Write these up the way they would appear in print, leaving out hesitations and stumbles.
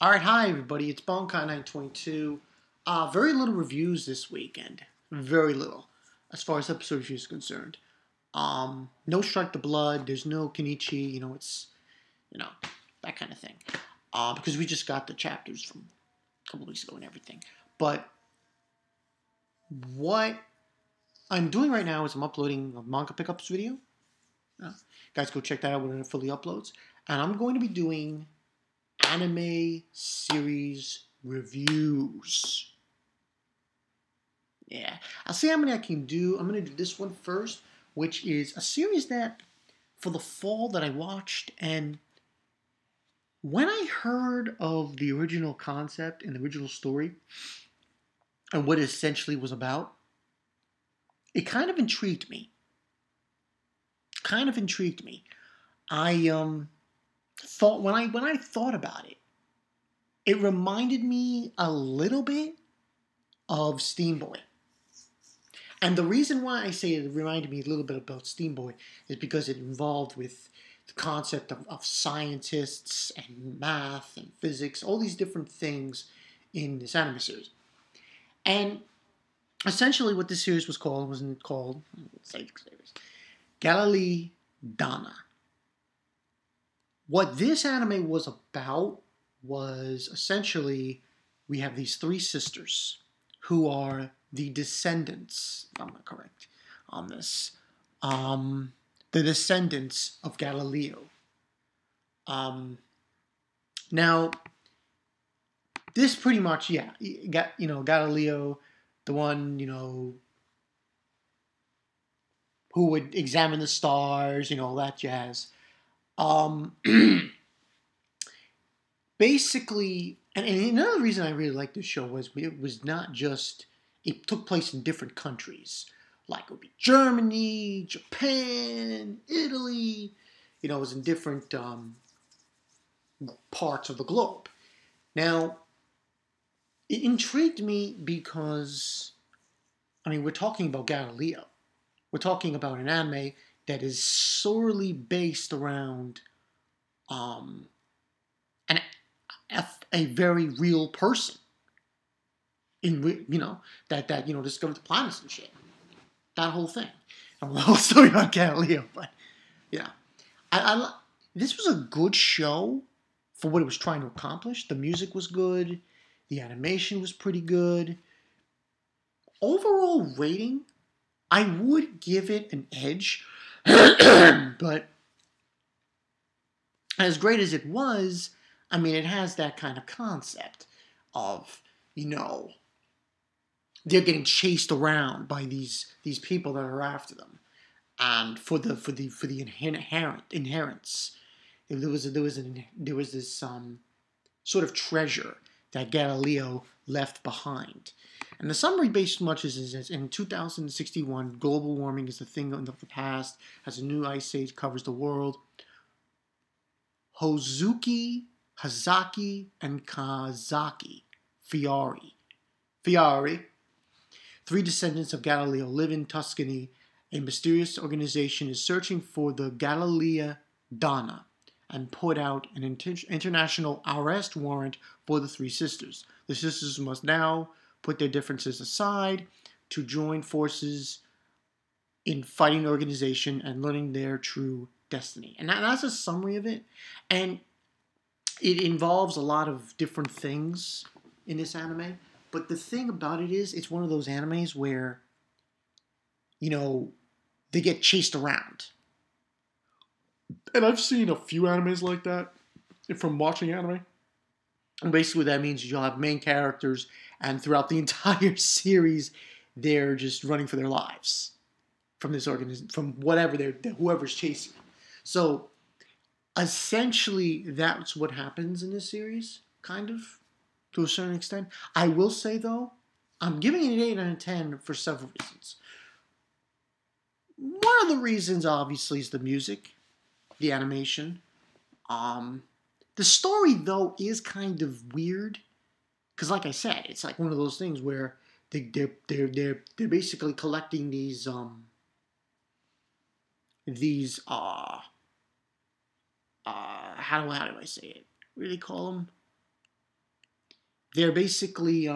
All right, hi everybody. It's Bonkai922. Very little reviews this weekend. Very little, as far as episode reviews is concerned. No Strike the Blood. There's no Kenichi. It's you know that kind of thing. Because we just got the chapters from a couple weeks ago and everything. But what I'm doing right now is I'm uploading a manga pickups video. Guys, go check that out when it fully uploads. And I'm going to be doing anime series reviews. Yeah, I'll see how many I can do. I'm going to do this one first, which is a series that for the fall that I watched. And when I heard of the original concept and the original story and what it essentially was about, it kind of intrigued me. I thought when I thought about it, it reminded me a little bit of Steam Boy. And the reason why I say it reminded me a little bit about Steam Boy is because it involved with the concept of scientists and math and physics, all these different things in this anime series. And essentially what this series was called, wasn't called, Galilei Donna. What this anime was about was essentially we have these three sisters who are the descendants, if I'm not correct on this, the descendants of Galileo. Now, this pretty much, Galileo, the one, who would examine the stars, all that jazz. Basically, and another reason I really liked this show was it was not just, it took place in different countries. Like it would be Germany, Japan, Italy. It was in different parts of the globe. Now, it intrigued me because, we're talking about Galileo. We're talking about an anime that is solely based around a very real person that discovered the planets and shit. That whole thing. And the whole story about Galileo, but yeah, this was a good show for what it was trying to accomplish. The music was good, the animation was pretty good. Overall rating, I would give it an edge, but as great as it was, it has that kind of concept of, they're getting chased around by these people that are after them, and for the inherence, there was this sort of treasure that Galileo left behind. And the summary basically much is in 2061, global warming is a thing of the past as a new ice age covers the world. Hozuki, Hazaki, and Kazaki Fiori, three descendants of Galileo, live in Tuscany. A mysterious organization is searching for the Galilei Donna and put out an international arrest warrant for the three sisters. The sisters must now put their differences aside to join forces in fighting the organization and learning their true destiny. And that's a summary of it. And it involves a lot of different things in this anime. But the thing about it is, it's one of those animes where, they get chased around. And I've seen a few animes like that from watching anime. And basically what that means is you'll have main characters, and throughout the entire series, they're just running for their lives from this organism, from whoever's chasing them. So, essentially, that's what happens in this series, kind of, to a certain extent. I will say, though, I'm giving it an 8 out of 10 for several reasons. One of the reasons, obviously, is the music, the animation. The story, though, is kind of weird, because, like I said, it's like one of those things where they're basically collecting these how do I say it? What do they call them? they're basically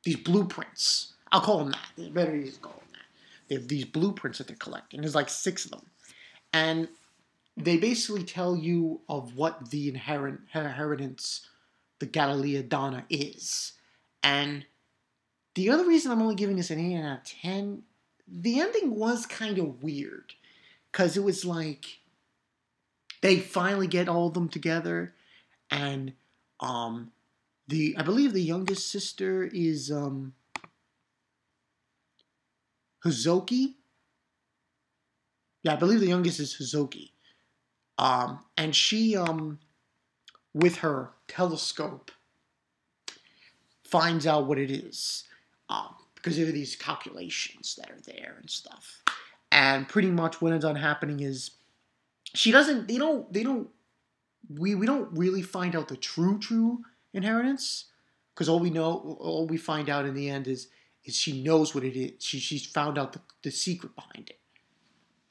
these blueprints. I'll call them that. They're better easy to call them that. They have these blueprints that they're collecting. There's like 6 of them. And they basically tell you of what the inheritance, the Galilei Donna, is. And the other reason I'm only giving this an 8 out of 10, the ending was kind of weird. Because it was like, they finally get all of them together. And I believe the youngest sister is Hazuki. Yeah, I believe the youngest is Hazuki. And she, with her telescope, finds out what it is. Because there are these calculations that are there and stuff. And pretty much what ends up happening is we don't really find out the true inheritance. Because all we find out in the end is she knows what it is. She's found out the secret behind it.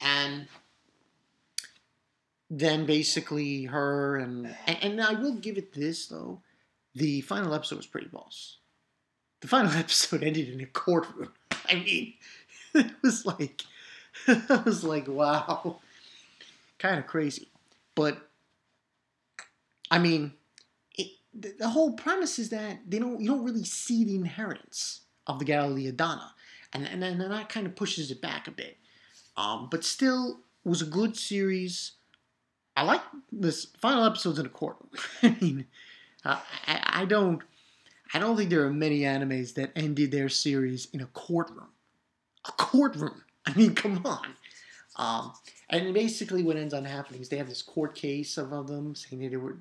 And then basically her and I will give it this though, the final episode was pretty boss. The final episode ended in a courtroom. I mean, it was like wow, kind of crazy. But I mean, the whole premise is that you don't really see the inheritance of the Galilei Donna, and that kind of pushes it back a bit. But still, it was a good series. I like this final episodes in a courtroom. I mean, I don't think there are many animes that ended their series in a courtroom. A courtroom. I mean, come on. And basically, what ends up happening is they have this court case of them saying that they were,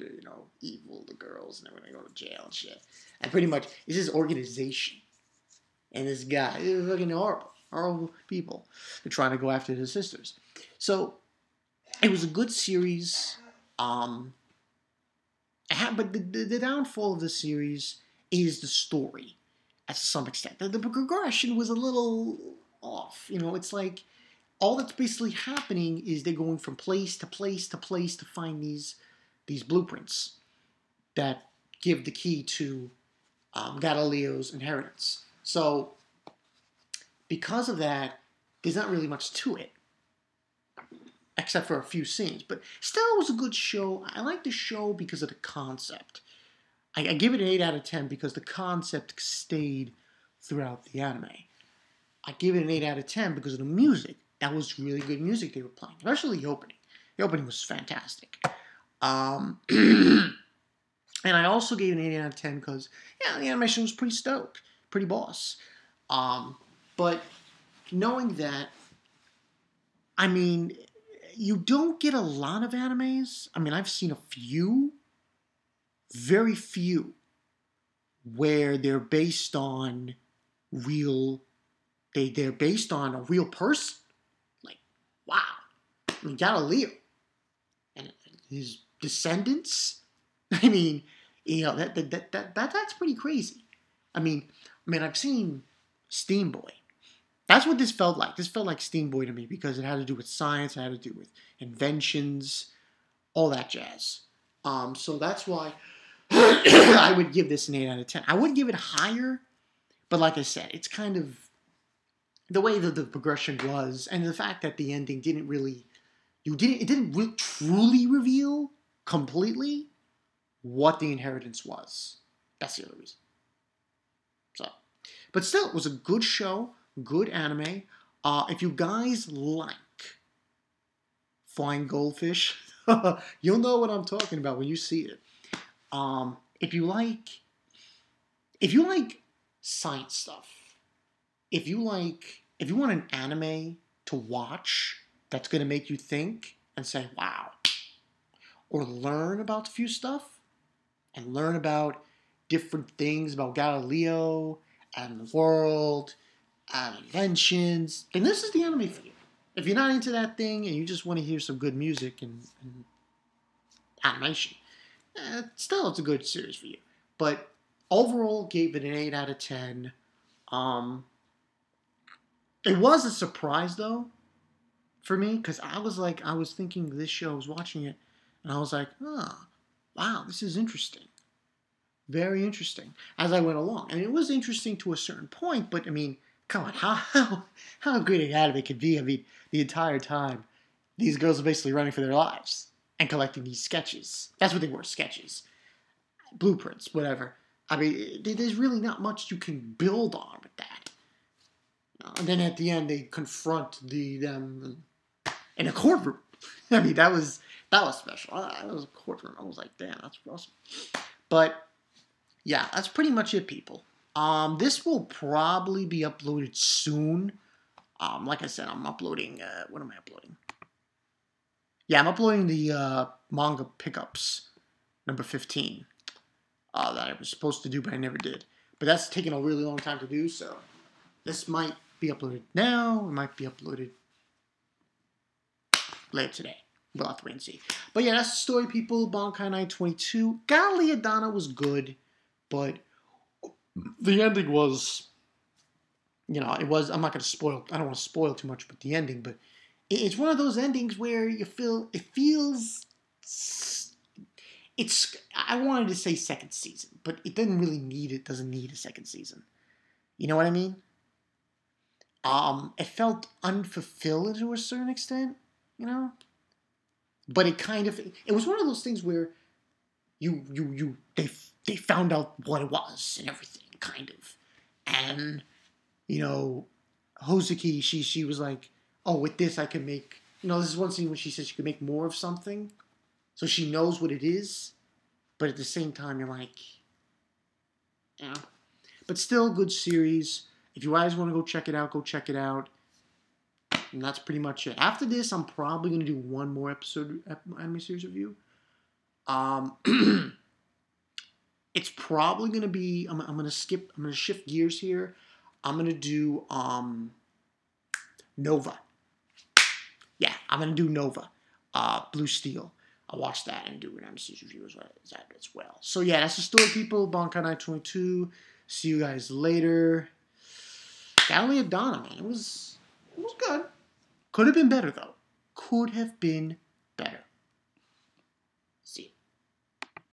evil, the girls, and they were going to go to jail and shit. And pretty much, it's this organization, and this guy, it's fucking horrible people. They're trying to go after their sisters. So it was a good series. But the downfall of the series is the story, to some extent. The progression was a little off. It's like all that's basically happening is they're going from place to place to place to find these blueprints that give the key to Galileo's inheritance. So because of that, there's not really much to it, except for a few scenes. But still, it was a good show. I like the show because of the concept. I give it an 8 out of 10 because the concept stayed throughout the anime. I give it an 8 out of 10 because of the music. That was really good music they were playing, especially the opening. The opening was fantastic. And I also gave it an 8 out of 10 because, the animation was pretty stoked, pretty boss. But knowing that, I mean, you don't get a lot of animes. I mean, I've seen a few, very few, where they're based on they're based on a real person. Like, wow. I mean, Galileo and his descendants. I mean, that's pretty crazy. I mean, I've seen Steam Boy. That's what this felt like. This felt like Steam Boy to me because it had to do with science, it had to do with inventions, all that jazz. So that's why I would give this an 8 out of 10. I would give it higher, but like I said, it's kind of the way that the progression was, and the fact that the ending didn't truly reveal completely what the inheritance was. That's the other reason. So, but still, it was a good show. Good anime. If you guys like flying goldfish, you'll know what I'm talking about when you see it. If you like science stuff, if you want an anime to watch that's going to make you think and say, wow, or learn about a few stuff and learn about different things about Galileo and the world and inventions, then this is the anime for you. If you're not into that thing and you just want to hear some good music and animation, still it's a good series for you. But overall, gave it an 8 out of 10. It was a surprise though for me because I was thinking this show, I was watching it, and I was like, oh, wow, this is interesting. Very interesting as I went along. And it was interesting to a certain point, but I mean, come on, how great a anime could be? I mean, the entire time, these girls are basically running for their lives and collecting these sketches. That's what they were, sketches. Blueprints, whatever. I mean, there's really not much you can build on with that. And then at the end, they confront them in a courtroom. I mean, that was special. That was a courtroom. I was like, damn, that's awesome. But yeah, that's pretty much it, people. This will probably be uploaded soon. Like I said, I'm uploading. What am I uploading? Yeah, I'm uploading the manga pickups number 15 that I was supposed to do, but I never did. But that's taking a really long time to do, so this might be uploaded now. It might be uploaded later today. We'll have to wait and see. But yeah, that's the story, people. Bankai 922. Galilei Donna was good, but the ending was, it was. I'm not going to spoil. I don't want to spoil too much with the ending, but it's one of those endings where you feel it feels. It's. I wanted to say second season, but it doesn't really need it. Doesn't need a second season. You know what I mean? It felt unfulfilled to a certain extent, But it was one of those things where they found out what it was and everything, kind of. And, Hozuki, she was like, oh, with this I can make, this is one scene when she says she could make more of something. So she knows what it is. But at the same time, you're like, But still, good series. If you guys want to go check it out, go check it out. And that's pretty much it. After this, I'm probably going to do one more episode anime series review. It's probably going to be, I'm going to shift gears here. I'm going to do Nova. Yeah, I'm going to do Nova. Blue Steel. I'll watch that and do an anime series review as well. So yeah, that's the story, people. Bankai 922. See you guys later. Galilei Donna, man. It was good. Could have been better, though. Could have been